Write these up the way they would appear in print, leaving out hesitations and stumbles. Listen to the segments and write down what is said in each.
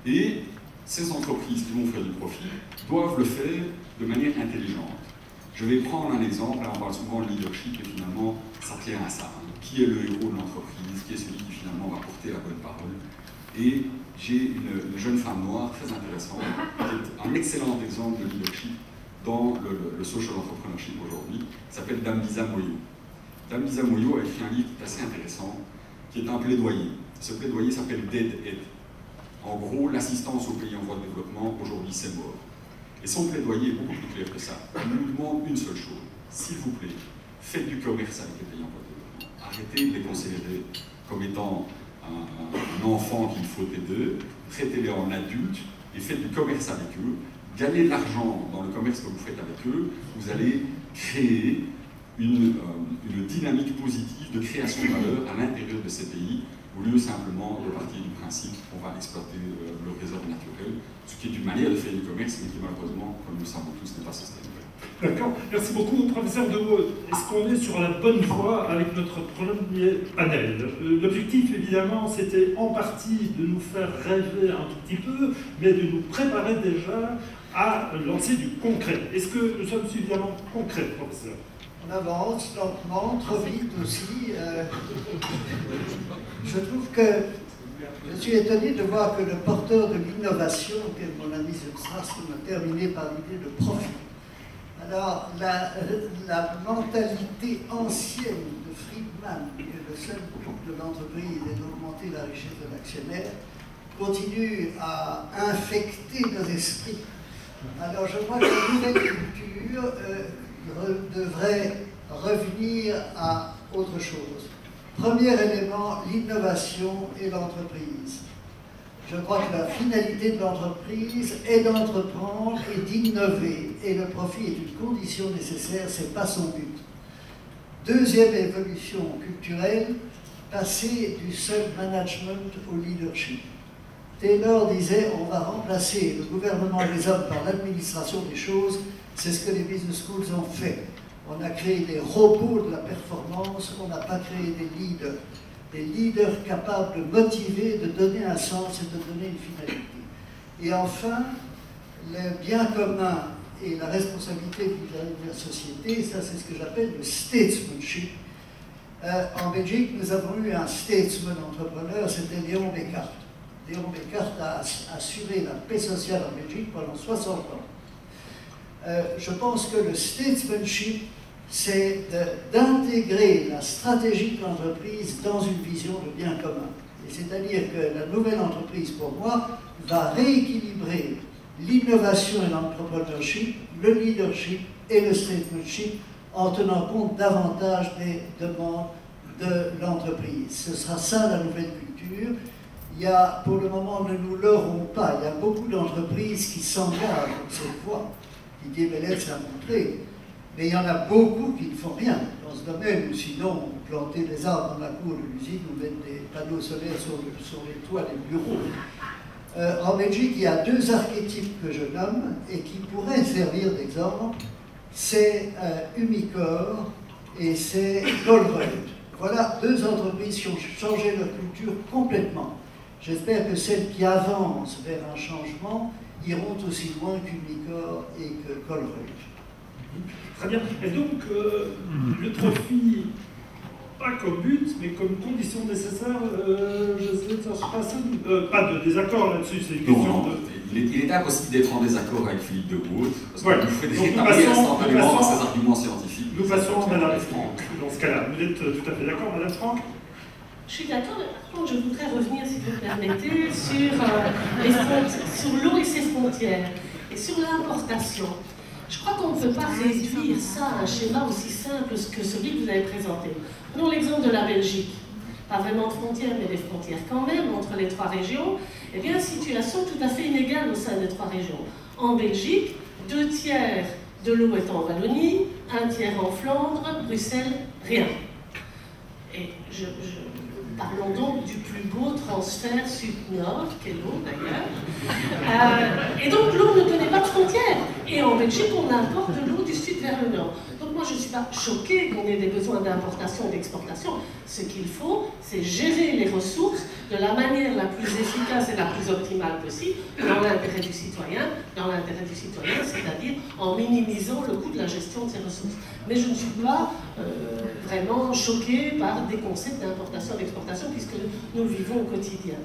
Et ces entreprises qui vont faire du profit doivent le faire de manière intelligente. Je vais prendre un exemple, là on parle souvent de leadership et finalement ça tient à ça. Hein. Qui est le héros de l'entreprise, qui est celui qui finalement va porter la bonne parole. Et j'ai une jeune femme noire très intéressante, qui est un excellent exemple de leadership dans le social entrepreneurship aujourd'hui, qui s'appelle Dambisa Moyo. Dambisa Moyo a écrit un livre assez intéressant, qui est un plaidoyer. Ce plaidoyer s'appelle Dead Aid. En gros, l'assistance aux pays en voie de développement, aujourd'hui, c'est mort. Et son plaidoyer est beaucoup plus clair que ça. Il nous demande une seule chose. S'il vous plaît, faites du commerce avec les pays en voie de développement. Arrêtez de les considérer comme étant un enfant qu'il faut aider, traitez-les en adultes et faites du commerce avec eux. Gagnez de l'argent dans le commerce que vous faites avec eux, vous allez créer une dynamique positive de création de valeur à l'intérieur de ces pays, au lieu simplement de partir du principe qu'on va exploiter leurs réserves naturelles, ce qui est une manière de faire du commerce, mais qui malheureusement, comme nous le savons tous, n'est pas sustainable. D'accord, merci beaucoup, professeur Dewault. Est-ce qu'on est sur la bonne voie avec notre premier panel? L'objectif, évidemment, c'était en partie de nous faire rêver un tout petit peu, mais de nous préparer déjà à lancer du concret. Est-ce que nous sommes suffisamment concrets, professeur? On avance lentement, trop vite aussi. Je trouve que je suis étonné de voir que le porteur de l'innovation, qui est mon ami Zubstras, a terminé par l'idée de profit. Alors, la mentalité ancienne de Friedman, que le seul but de l'entreprise est d'augmenter la richesse de l'actionnaire, continue à infecter nos esprits. Alors, je crois que la nouvelle culture devrait revenir à autre chose. Premier élément, l'innovation et l'entreprise. Je crois que la finalité de l'entreprise est d'entreprendre et d'innover, et le profit est une condition nécessaire, ce n'est pas son but. Deuxième évolution culturelle, passer du seul management au leadership. Taylor disait, on va remplacer le gouvernement des hommes par l'administration des choses, c'est ce que les business schools ont fait. On a créé des robots de la performance, on n'a pas créé des leaders capables de motiver, de donner un sens et de donner une finalité. Et enfin, le bien commun et la responsabilité de la société, ça c'est ce que j'appelle le statesmanship. En Belgique, nous avons eu un statesman entrepreneur, c'était Léon Descartes. Léon Descartes a assuré la paix sociale en Belgique pendant 60 ans. Je pense que le statesmanship, c'est d'intégrer la stratégie de l'entreprise dans une vision de bien commun. C'est-à-dire que la nouvelle entreprise, pour moi, va rééquilibrer l'innovation et l'entrepreneurship, le leadership et le statesmanship en tenant compte davantage des demandes de l'entreprise. Ce sera ça la nouvelle culture. Il y a, pour le moment, ne nous leurrons pas, il y a beaucoup d'entreprises qui s'engagent dans cette voie. Didier Bellet l'a montré. Mais il y en a beaucoup qui ne font rien dans ce domaine, ou sinon planter des arbres dans la cour de l'usine ou mettre des panneaux solaires sur les toits des bureaux. En Belgique, il y a deux archétypes que je nomme et qui pourraient servir d'exemple. C'est Umicore et c'est Colruyt. Voilà deux entreprises qui ont changé leur culture complètement. J'espère que celles qui avancent vers un changement iront aussi loin qu'Umicore et que Colruyt. Très bien. Et donc, le profit, pas comme but, mais comme condition nécessaire, pas de désaccord là-dessus, c'est une question de... Il est impossible d'être en désaccord avec Philippe Dewault, parce ouais. que vous faites rétablir instantanément dans ses arguments scientifiques. Nous passons à Madame Franck. Dans ce cas-là, vous êtes tout à fait d'accord, Madame Franck? Je suis d'accord, mais par contre, je voudrais revenir, si vous le permettez, sur l'eau et ses frontières, et sur l'importation. Je crois qu'on ne peut pas réduire ça à un schéma aussi simple que celui que vous avez présenté. Prenons l'exemple de la Belgique. Pas vraiment de frontières, mais des frontières quand même entre les trois régions. Eh bien, situation tout à fait inégale au sein des trois régions. En Belgique, 2/3 de l'eau est en Wallonie, 1/3 en Flandre, Bruxelles, rien. Et parlons donc du plus beau transfert sud-nord, qu'est l'eau d'ailleurs. Et donc l'eau ne connaît pas de frontières. Et en Belgique, on importe de l'eau du sud vers le nord. Donc moi, moi, je ne suis pas choquée qu'on ait des besoins d'importation et d'exportation. Ce qu'il faut, c'est gérer les ressources de la manière la plus efficace et la plus optimale possible, dans l'intérêt du citoyen, c'est-à-dire en minimisant le coût de la gestion de ces ressources. Mais je ne suis pas vraiment choquée par des concepts d'importation et d'exportation, puisque nous le vivons au quotidien.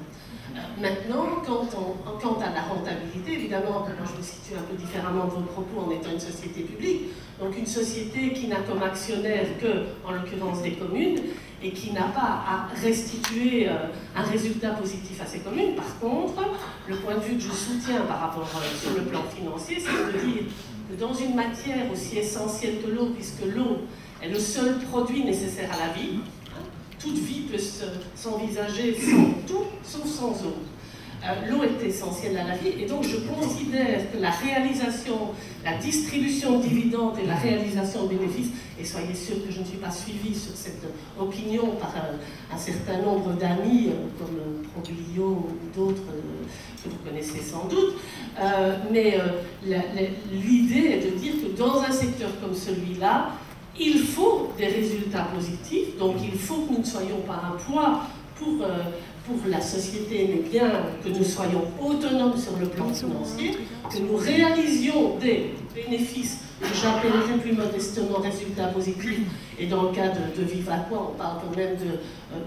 Maintenant, quant à la rentabilité, évidemment, moi je me situe un peu différemment de vos propos en étant une société publique, donc une société qui n'a comme actionnaire que, en l'occurrence, des communes, et qui n'a pas à restituer un résultat positif à ces communes. Par contre, le point de vue que je soutiens par rapport sur le plan financier, c'est de dire que dans une matière aussi essentielle que l'eau, puisque l'eau est le seul produit nécessaire à la vie, toute vie peut s'envisager sans tout, sauf sans eau. L'eau est essentielle à la vie, et donc je considère que la réalisation, la distribution de dividendes et la réalisation de bénéfices, et soyez sûrs que je ne suis pas suivie sur cette opinion par un certain nombre d'amis, comme Proglio ou d'autres que vous connaissez sans doute, mais l'idée est de dire que dans un secteur comme celui-là, il faut des résultats positifs, donc il faut que nous ne soyons pas un poids pour la société, mais bien que nous soyons autonomes sur le plan financier, que nous réalisions des bénéfices que j'appellerais plus modestement résultats positifs, et dans le cas de Vivre à quoi, on parle quand même de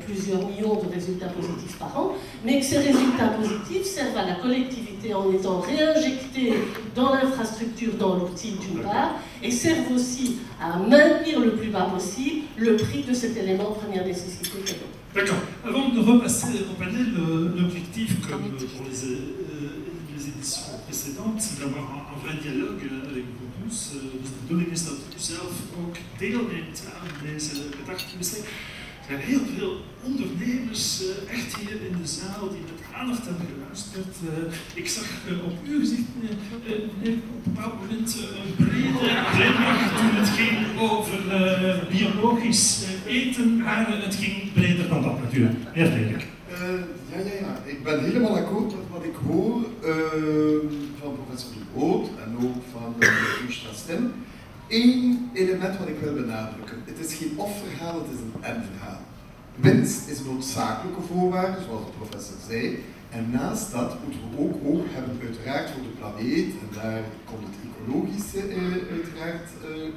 plusieurs millions de résultats positifs par an, mais que ces résultats positifs servent à la collectivité en étant réinjectés dans l'infrastructure, dans l'outil d'une part, et servent aussi à maintenir le plus bas possible le prix de cet élément de première nécessité qu'est l'eau. D'accord. Avant de repasser au panel, l'objectif, comme pour les éditions précédentes, c'est d'avoir un vrai dialogue avec vous tous. Dus de bedoeling is dat u zelf ook deelneemt aan deze gedachtenwisseling. Er zijn heel veel ondernemers echt hier in de zaal die met aandacht hebben geluisterd. Ik zag op uw gezicht op een bepaald moment een brede glimlach toen het ging over biologisch eten, maar het ging breder dan dat natuurlijk. Meneer Frederik. Ja. Ik ben helemaal akkoord met wat ik hoor van professor De Groot en ook van Gustav Stem. Eén element wat ik wil benadrukken. Het is geen of-verhaal, het is een en-verhaal. Winst is een noodzakelijke voorwaarde, zoals de professor zei. En naast dat moeten we ook oog hebben, uiteraard voor de planeet, en daar komt het ecologische uiteraard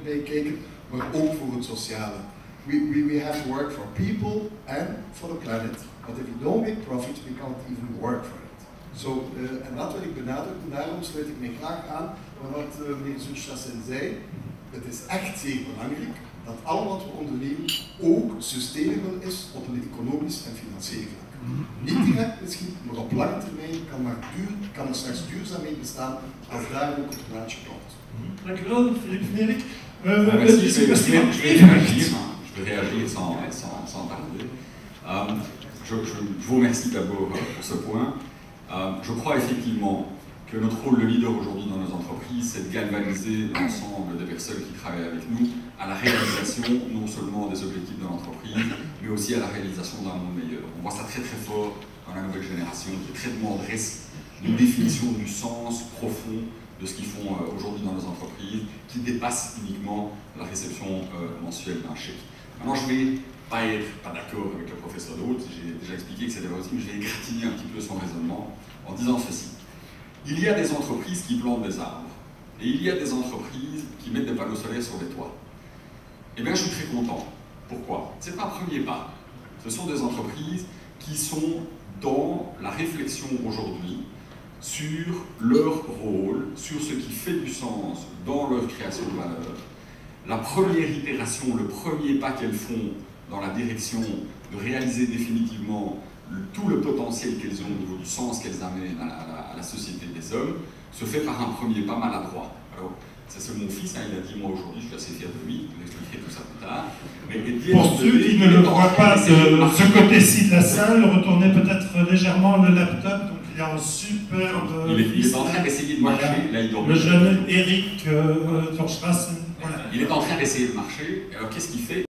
bij kijken, maar ook voor het sociale. We have to work for people and for the planet. But if we don't make profit, we can't even work for it. En dat wil ik benadrukken, daarom sluit ik mij graag aan bij wat meneer Zulstassen zei. Het is echt zeer belangrijk dat al wat we ondernemen ook sustainable is op een economisch en financieel vlak. Niet direct misschien, maar op lange termijn kan er straks duurzaamheid bestaan als daar ook het plaatje komt. Dank u wel, Philippe Frederik. Je vais réagir sans tarder. Je vous remercie d'abord pour ce point. Je crois effectivement que notre rôle de leader aujourd'hui dans nos entreprises, c'est de galvaniser l'ensemble des personnes qui travaillent avec nous à la réalisation non seulement des objectifs de l'entreprise, mais aussi à la réalisation d'un monde meilleur. On voit ça très très fort dans la nouvelle génération qui est très demanderesse d'une définition du sens profond de ce qu'ils font aujourd'hui dans nos entreprises, qui dépasse uniquement la réception mensuelle d'un chèque. Maintenant, je ne vais pas d'accord avec le professeur De Groot, j'ai déjà expliqué que c'était possible, mais je vais égratigner un petit peu son raisonnement en disant ceci. Il y a des entreprises qui plantent des arbres, et il y a des entreprises qui mettent des panneaux solaires sur les toits. Eh bien, je suis très content. Pourquoi? C'est un premier pas. Ce sont des entreprises qui sont dans la réflexion aujourd'hui sur leur rôle, sur ce qui fait du sens dans leur création de valeur. La première itération, le premier pas qu'elles font dans la direction de réaliser définitivement tout le potentiel qu'elles ont au niveau du sens qu'elles amènent à la société des hommes, se fait par un premier pas maladroit. Alors, c'est mon fils, il a dit moi aujourd'hui, je suis assez fier de lui, je vous expliquerai tout ça plus tard. Mais pour ceux qui ne le voient pas de ce côté-ci de la salle, retournez peut-être légèrement le laptop, donc il y a un superbe... Il est en train d'essayer de marcher, là il dort. Le jeune Eric Torstrassen. Il est en train d'essayer de marcher, alors qu'est-ce qu'il fait?